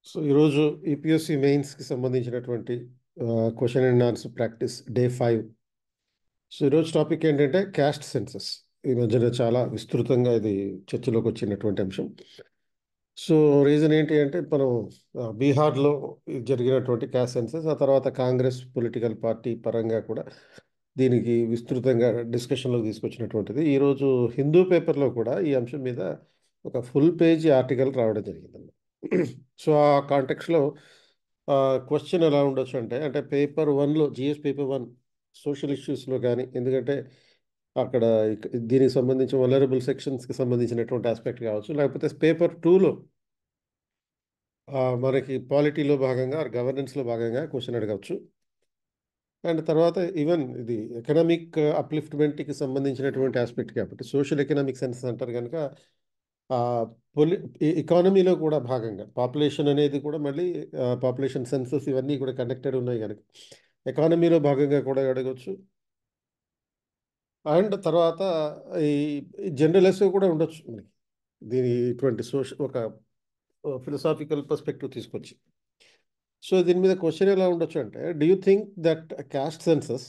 So ఈరోజు ఈపీఎస్సి మెయిన్స్కి సంబంధించినటువంటి question and answer practice day 5. So ఈరోజు టాపిక్ ఏంటంటే క్యాస్ట్ సెన్సస్. ఈ మధ్యన చాలా విస్తృతంగా ఇది చర్చలోకి వచ్చినటువంటి అంశం. సో రీజన్ ఏంటి అంటే మనం బీహార్లో జరిగినటువంటి క్యాస్ట్ సెన్సస్, ఆ తర్వాత కాంగ్రెస్ పొలిటికల్ పార్టీ పరంగా కూడా దీనికి విస్తృతంగా డిస్కషన్లోకి తీసుకొచ్చినటువంటిది. ఈరోజు హిందూ పేపర్లో కూడా ఈ అంశం మీద ఒక ఫుల్ పేజీ ఆర్టికల్ రావడం జరిగిందండి. సో ఆ కాంటెక్స్లో క్వశ్చన్ ఎలా ఉండొచ్చు అంటే పేపర్ 1లో జిఎస్ పేపర్ 1 సోషల్ ఇష్యూస్లో కానీ, ఎందుకంటే అక్కడ దీనికి సంబంధించిన వలరబుల్ సెక్షన్స్కి సంబంధించినటువంటి ఆస్పెక్ట్ కావచ్చు, లేకపోతే పేపర్ 2లో మనకి పాలిటీలో భాగంగా గవర్నెన్స్లో భాగంగా క్వశ్చన్ అడగవచ్చు. అండ్ తర్వాత ఈవెన్ ఇది ఎకనామిక్ అప్లిఫ్ట్మెంట్కి సంబంధించినటువంటి ఆస్పెక్ట్ కాబట్టి సోషల్ ఎకనామిక్ సెన్స్ అంటారు కనుక ఆ, ఎకానమీలో కూడా భాగంగా పాపులేషన్ అనేది కూడా మళ్ళీ పాపులేషన్ సెన్సస్ ఇవన్నీ కూడా కనెక్టెడ్ ఉన్నాయి కనుక ఎకానమీలో భాగంగా కూడా అడగవచ్చు. అండ్ తర్వాత ఈ జనరల్ ఎస్ఏ కూడా ఉండొచ్చు మనకి, దీని ఇటువంటి సోషల్ ఒక ఫిలసాఫికల్ పర్స్పెక్టివ్ తీసుకొచ్చి. సో దీని మీద క్వశ్చన్ ఎలా ఉండొచ్చు అంటే, do you think that caste census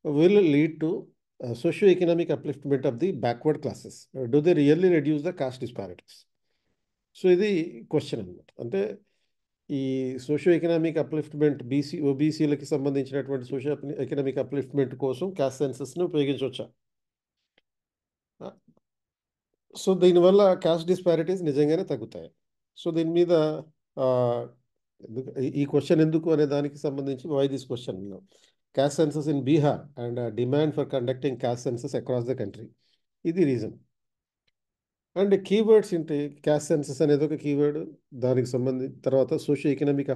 will lead to socio-economic upliftment of the backward classes? Do they really reduce the caste disparities? So ఇది క్వశ్చన్ అనమాట. అంటే ఈ సోషియో ఎకనామిక్ అప్లిఫ్ట్మెంట్ ఓబీసీలకి సంబంధించినటువంటి సోషియో ఎకనామిక్ అప్లిఫ్ట్మెంట్ కోసం caste సెన్సస్ని ఉపయోగించవచ్చా? So దీనివల్ల caste disparities నిజంగానే తగ్గుతాయి. సో దీని మీద ఆ, ఈ క్వశ్చన్ ఎందుకు అనే దానికి సంబంధించి why this question caste census in Bihar and demand for conducting caste census across the country, ఇది రీజన్. అండ్ కీవర్డ్స్ ఏంటి? క్యాస్ట్ సెన్సస్ అనేది ఒక కీవర్డ్, దానికి సంబంధించి తర్వాత సోషియో ఎకనామిక్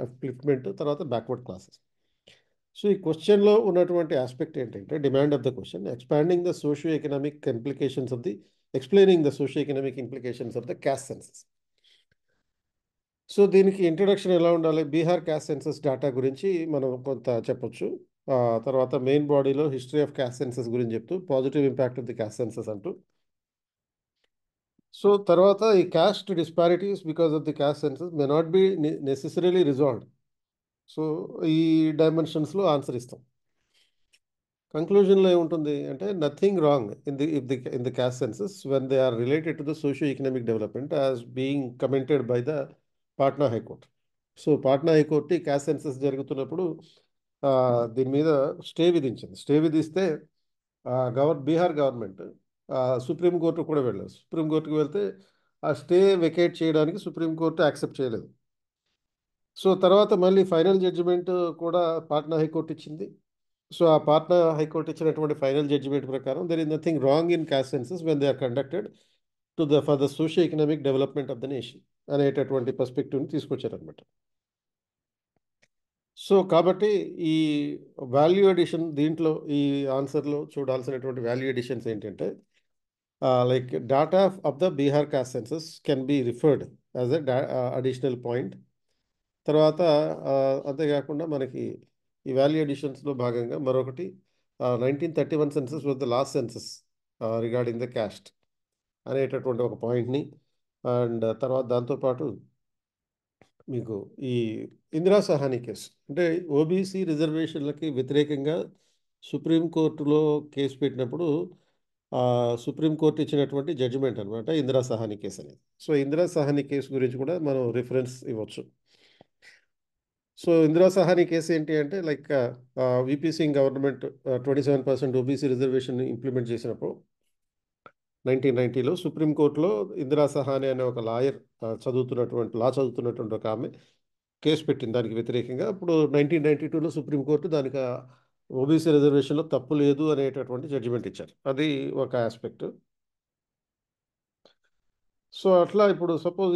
అప్లిఫ్ట్మెంట్, తర్వాత బ్యాక్వర్డ్ క్లాసెస్. సో ఈ క్వశ్చన్లో ఉన్నటువంటి ఆస్పెక్ట్ ఏంటంటే, demand of the question expanding the socio economic implications of the explaining the socio economic implications of the caste census. So దీనికి ఇంట్రొడక్షన్ ఎలా ఉండాలి? బీహార్ క్యాస్ట్ సెన్సస్ డేటా గురించి మనం కొంత చెప్పొచ్చు. తర్వాత మెయిన్ బాడీలో హిస్టరీ ఆఫ్ క్యాస్ట్ సెన్సస్ గురించి చెప్తూ positive impact of the caste census అంటూ. సో తర్వాత ఈ caste disparities because of the caste census may not be necessarily resolved. So ఈ డైమెన్షన్స్లో ఆన్సర్ ఇస్తాం. కంక్లూజన్లో ఏముంటుంది అంటే, nothing wrong in the caste census when they are related to the socio economic development as being commented by the Patna high court. So Patna high court ఈ caste census జరుగుతున్నప్పుడు దీని మీద స్టే విధించింది. స్టే విధిస్తే బీహార్ గవర్నమెంట్ సుప్రీంకోర్టు కూడా వెళ్ళారు. సుప్రీంకోర్టుకు వెళ్తే ఆ స్టే వెకేట్ చేయడానికి సుప్రీంకోర్టు యాక్సెప్ట్ చేయలేదు. సో తర్వాత మళ్ళీ ఫైనల్ జడ్జిమెంట్ కూడా పాట్నా హైకోర్టు ఇచ్చింది. సో ఆ పాట్నా హైకోర్టు ఇచ్చినటువంటి ఫైనల్ జడ్జిమెంట్ ప్రకారం there is nothing wrong in caste census when they are conducted for the socio economic development of the nation అనేటటువంటి పర్స్పెక్టివ్ని తీసుకొచ్చారనమాట. సో కాబట్టి ఈ వాల్యూ అడిషన్ దీంట్లో ఈ ఆన్సర్లో చూడాల్సినటువంటి వాల్యూ అడిషన్స్ ఏంటంటే, like data of the Bihar cost census can be referred as additional point. తర్వాత అంతేకాకుండా మనకి ఈ వాల్యూ అడిషన్స్లో భాగంగా మరొకటి 1931 census was the last census regarding the cast అనేటటువంటి ఒక పాయింట్ని, అండ్ తర్వాత దాంతోపాటు మీకు ఈ ఇందిరా సహాని కేసు, అంటే ఓబీసీ రిజర్వేషన్లకి వ్యతిరేకంగా సుప్రీంకోర్టులో కేసు పెట్టినప్పుడు సుప్రీంకోర్టు ఇచ్చినటువంటి జడ్జిమెంట్ అనమాట ఇందిరా సహాని కేసు అనేది. సో ఇందిరా సహాని కేసు గురించి కూడా మనం రిఫరెన్స్ ఇవ్వచ్చు. సో ఇందిరా సహాని కేసు ఏంటి అంటే, like VP Singh government 27% OBC reservation implement చేసినప్పుడు 1990లో సుప్రీంకోర్టులో ఇందిరా సహాని అనే ఒక లాయర్ చదువుతున్నటువంటి ఒక ఆమె కేసు పెట్టింది దానికి వ్యతిరేకంగా. ఇప్పుడు 1992లో సుప్రీంకోర్టు దానికి ఓబీసీ రిజర్వేషన్లో తప్పు లేదు అనేటటువంటి జడ్జిమెంట్ ఇచ్చారు. అది ఒక ఆస్పెక్ట్. సో అట్లా ఇప్పుడు సపోజ్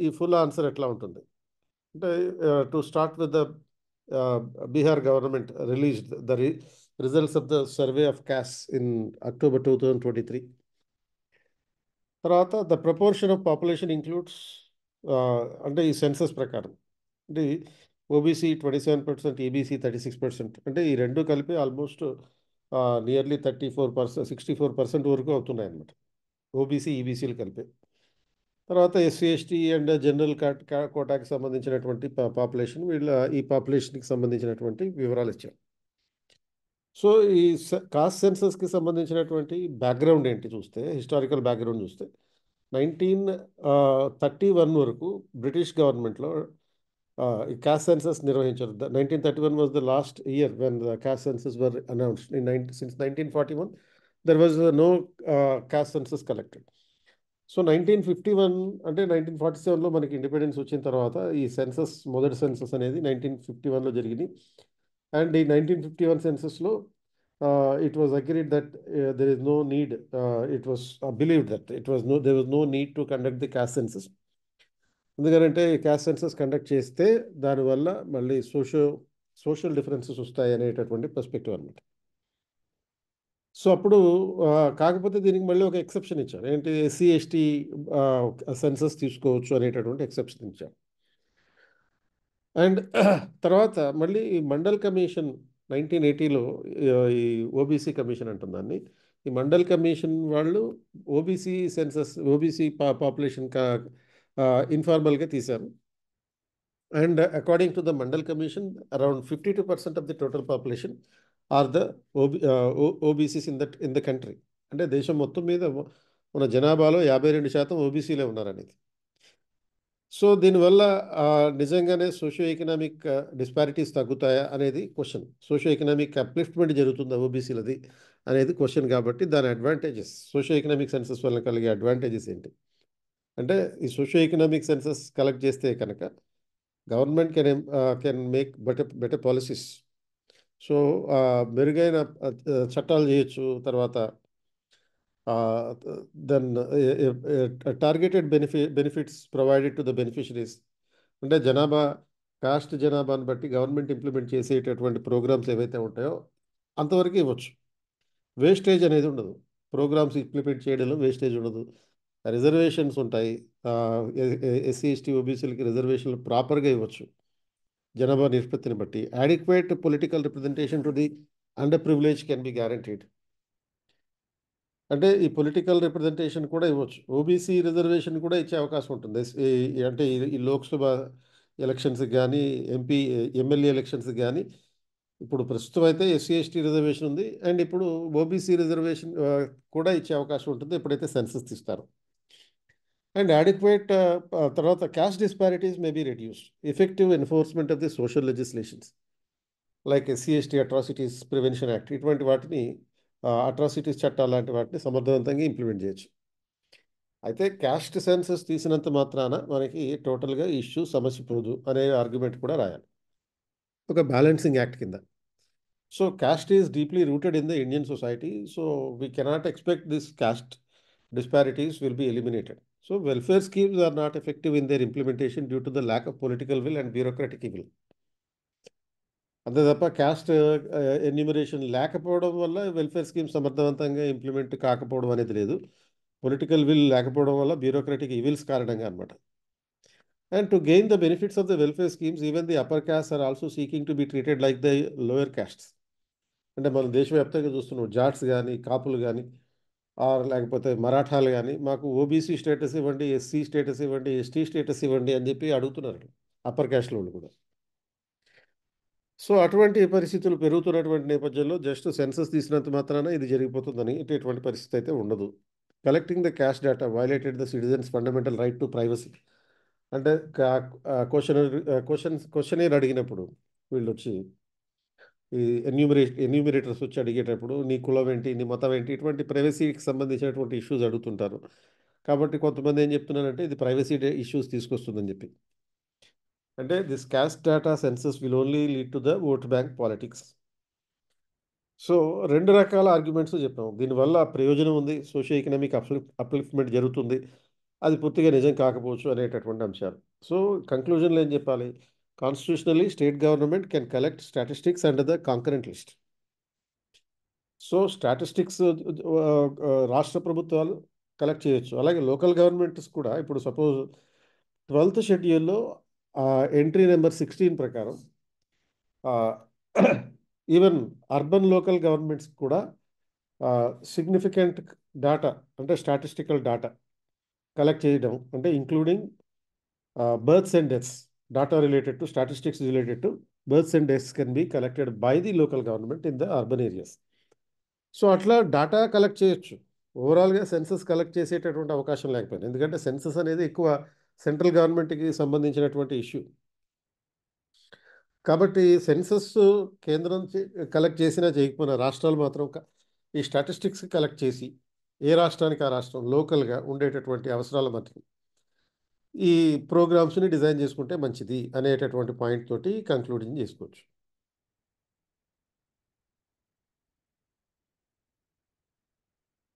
ఈ ఫుల్ ఆన్సర్ ఎట్లా ఉంటుంది అంటే, to start with the Bihar government released the results of the survey of caste in October 2023. తర్వాత the proportion of population includes, అంటే ఈ సెన్సస్ ప్రకారం అంటే ఓబీసీ 27%, ఈబీసీ 36%, అంటే ఈ రెండు కలిపి ఆల్మోస్ట్ నియర్లీ 64%, 64% వరకు అవుతున్నాయి అన్నమాట, ఓబీసీ ఈబీసీలు కలిపి. తర్వాత ఎస్సీ ఎస్టీ అండ్ జనరల్ కోటాకి సంబంధించినటువంటి పాపులేషన్, వీళ్ళ ఈ పాపులేషన్కి సంబంధించినటువంటి వివరాలు ఇచ్చారు. సో ఈ కాస్ట్ సెన్సస్కి సంబంధించినటువంటి బ్యాక్గ్రౌండ్ ఏంటి చూస్తే, హిస్టారికల్ బ్యాక్గ్రౌండ్ చూస్తే 1931 వరకు బ్రిటిష్ గవర్నమెంట్లో ఈ కాస్ట్ సెన్సస్ నిర్వహించారు. 1931 was the last year when the caste census were announced. Since 1941 there was no caste census collected. So 1951 అంటే 1947లో మనకి ఇండిపెండెన్స్ వచ్చిన తర్వాత ఈ సెన్సస్, మొదటి సెన్సస్ అనేది 1951లో జరిగింది. అండ్ ఈ 1951 సెన్సస్లో it was agreed that there is no need, it was believed that there was no need to conduct the caste census. ఎందుకంటే ఈ క్యాస్ట్ సెన్సస్ కండక్ట్ చేస్తే దానివల్ల మళ్ళీ సోషల్ డిఫరెన్సెస్ వస్తాయి అనేటటువంటి పర్స్పెక్టివ్ అనమాట. సో అప్పుడు కాకపోతే దీనికి మళ్ళీ ఒక ఎక్సెప్షన్ ఇచ్చారు. ఏంటి, ఎస్సీ ఎస్టీ సెన్సస్ తీసుకోవచ్చు అనేటటువంటి ఎక్సెప్షన్ ఇచ్చారు. అండ్ తర్వాత మళ్ళీ ఈ మండల్ కమిషన్ 1980లో, ఈ ఓబీసీ కమిషన్ అంటుంది దాన్ని. ఈ మండల్ కమిషన్ వాళ్ళు ఓబీసీ సెన్సస్, ఓబీసీ పాపులేషన్ ఇన్ఫార్మల్గా తీశారు. And according to the Mandal commission, around 52% of the total population are the OBCs in the country. అంటే దేశం మొత్తం మీద ఉన్న జనాభాలో 52% ఓబీసీలే ఉన్నారనేది. సో దీనివల్ల నిజంగానే సోషియో ఎకనామిక్ డిస్పారిటీస్ తగ్గుతాయా అనేది క్వశ్చన్. సోషియో ఎకనామిక్ అప్లిఫ్ట్మెంట్ జరుగుతుందా ఓబీసీలది అనేది క్వశ్చన్. కాబట్టి దాని అడ్వాంటేజెస్, సోషియో ఎకనామిక్ సెన్సస్ వల్ల కలిగే అడ్వాంటేజెస్ ఏంటి అంటే, ఈ సోషియో ఎకనామిక్ సెన్సస్ కలెక్ట్ చేస్తే కనుక government can make better policies. So మెరుగైన చట్టాలు చేయొచ్చు. తర్వాత then targeted benefits provided to the beneficiaries. అంటే కాస్ట్ జనాభాను బట్టి గవర్నమెంట్ ఇంప్లిమెంట్ చేసేటటువంటి ప్రోగ్రామ్స్ ఏవైతే ఉంటాయో అంతవరకు ఇవ్వచ్చు. వేస్టేజ్ అనేది ఉండదు. ప్రోగ్రామ్స్ ఇంప్లిమెంట్ చేయడంలో వేస్టేజ్ ఉండదు. రిజర్వేషన్స్ ఉంటాయి. ఎస్సీ ఎస్టీ ఓబీసీలకి రిజర్వేషన్లు ప్రాపర్గా ఇవ్వచ్చు జనాభా నిష్పత్తిని బట్టి. Adequate political representation to the under privilege can be guaranteed. అంటే ఈ పొలిటికల్ రిప్రజెంటేషన్ కూడా ఇవ్వచ్చు. ఓబీసీ రిజర్వేషన్ కూడా ఇచ్చే అవకాశం ఉంటుంది. అంటే ఈ లోక్సభ ఎలక్షన్స్కి కానీ, ఎమ్మెల్యే ఎలక్షన్స్కి కానీ. ఇప్పుడు ప్రస్తుతం అయితే ఎస్సీ ఎస్టీ రిజర్వేషన్ ఉంది. అండ్ ఇప్పుడు ఓబీసీ రిజర్వేషన్ కూడా ఇచ్చే అవకాశం ఉంటుంది ఎప్పుడైతే సెన్సస్ తీస్తారు. అండ్ అడిక్వేట్ తర్వాత caste disparities may be reduced. Effective enforcement of the social legislations like SC ST atrocities prevention act, ఇటువంటి వాటిని, అట్రాసిటీస్ చట్టాలు లాంటి వాటిని సమర్థవంతంగా ఇంప్లిమెంట్ చేయొచ్చు. అయితే క్యాస్ట్ సెన్సస్ తీసినంత మాత్రాన మనకి టోటల్గా ఇష్యూ సమస్య పోదు అనే ఆర్గ్యుమెంట్ కూడా రాయాలి ఒక బ్యాలెన్సింగ్ యాక్ట్ కింద. So caste is deeply rooted in the Indian society, so we cannot expect this caste disparities will be eliminated. So welfare schemes are not effective in their implementation due to the lack of political will and bureaucratic will. అంతే తప్ప caste enumeration లేకపోవడం వల్ల welfare scheme సమర్థవంతంగా implement కాకపోవడం అనేది లేదు. Political will లేకపోవడం వల్ల బ్యూరోక్రటిక్ ఈవిల్స్ కారణంగా అనమాట. And to gain the benefits of the welfare schemes, even the upper caste or also seeking to be treated like the lower castes. అంటే మనం దేశవ్యాప్తంగా చూస్తున్నాం, జాట్స్ కానీ, కాపులు కానీ, లేకపోతే మరాఠాలు కానీ, మాకు ఓబీసీ స్టేటస్ ఇవ్వండి, ఎస్సీ స్టేటస్ ఇవ్వండి, ఎస్టీ స్టేటస్ ఇవ్వండి అని చెప్పి అడుగుతున్నారు అప్పర్ క్యాస్ట్ వాళ్ళు కూడా. సో అటువంటి పరిస్థితులు పెరుగుతున్నటువంటి నేపథ్యంలో జస్ట్ సెన్సస్ తీసినంత మాత్రాన ఇది జరిగిపోతుందని ఎటువంటి పరిస్థితి అయితే ఉండదు. Collecting the cash data violated the citizens fundamental right to privacy. అంటే క్వశ్చనర్ అడిగినప్పుడు వీళ్ళు వచ్చి, ఈ ఎన్యూమిరేటర్స్ వచ్చి అడిగేటప్పుడు నీ కులం ఏంటి, నీ మతం ఏంటి, ఇటువంటి ప్రైవసీకి సంబంధించినటువంటి ఇష్యూస్ అడుగుతుంటారు. కాబట్టి కొంతమంది ఏం చెప్తున్నారంటే ఇది ప్రైవసీ ఇష్యూస్ తీసుకొస్తుందని చెప్పి. అంటే this caste data census will only lead to the vote bank politics. So రెండు రకాల ఆర్గ్యుమెంట్స్ చెప్పాము. దీనివల్ల ప్రయోజనం ఉంది, సోషియో ఎకనామిక్ అప్లిఫ్ట్మెంట్ జరుగుతుంది, అది పూర్తిగా నిజం కాకపోవచ్చు అనేటటువంటి అంశాలు. సో కంక్లూజన్లో ఏం చెప్పాలి, constitutionally state government can collect statistics under the concurrent list. So statistics రాష్ట్ర ప్రభుత్వాలు కలెక్ట్ చేయొచ్చు. అలాగే లోకల్ గవర్నమెంట్స్ కూడా. ఇప్పుడు సపోజ్ 12th షెడ్యూల్లో ఎంట్రీ నెంబర్ 16 ప్రకారం ఈవెన్ అర్బన్ లోకల్ గవర్నమెంట్స్ కూడా సిగ్నిఫికెంట్ డాటా, అంటే స్టాటిస్టికల్ డాటా కలెక్ట్ చేయడం అంటే including births and deaths. Data related to statistics related to births and deaths can be collected by the local government in the urban areas. So అట్లా data collect చేయొచ్చు. ఓవరాల్గా census collect చేసేటటువంటి అవకాశం లేకపోయింది, ఎందుకంటే census అనేది ఎక్కువ సెంట్రల్ గవర్నమెంట్కి సంబంధించినటువంటి ఇష్యూ. కాబట్టి సెన్సస్ కేంద్రం కలెక్ట్ చేసినా చేయకపోయినా రాష్ట్రాలు మాత్రం ఈ స్టాటిస్టిక్స్ కలెక్ట్ చేసి ఏ రాష్ట్రానికి ఆ రాష్ట్రం లోకల్గా ఉండేటటువంటి అవసరాల మధ్య ఈ ప్రోగ్రామ్స్ని డిజైన్ చేసుకుంటే మంచిది అనేటటువంటి పాయింట్ తోటి కంక్లూడింగ్ చేసుకోవచ్చు.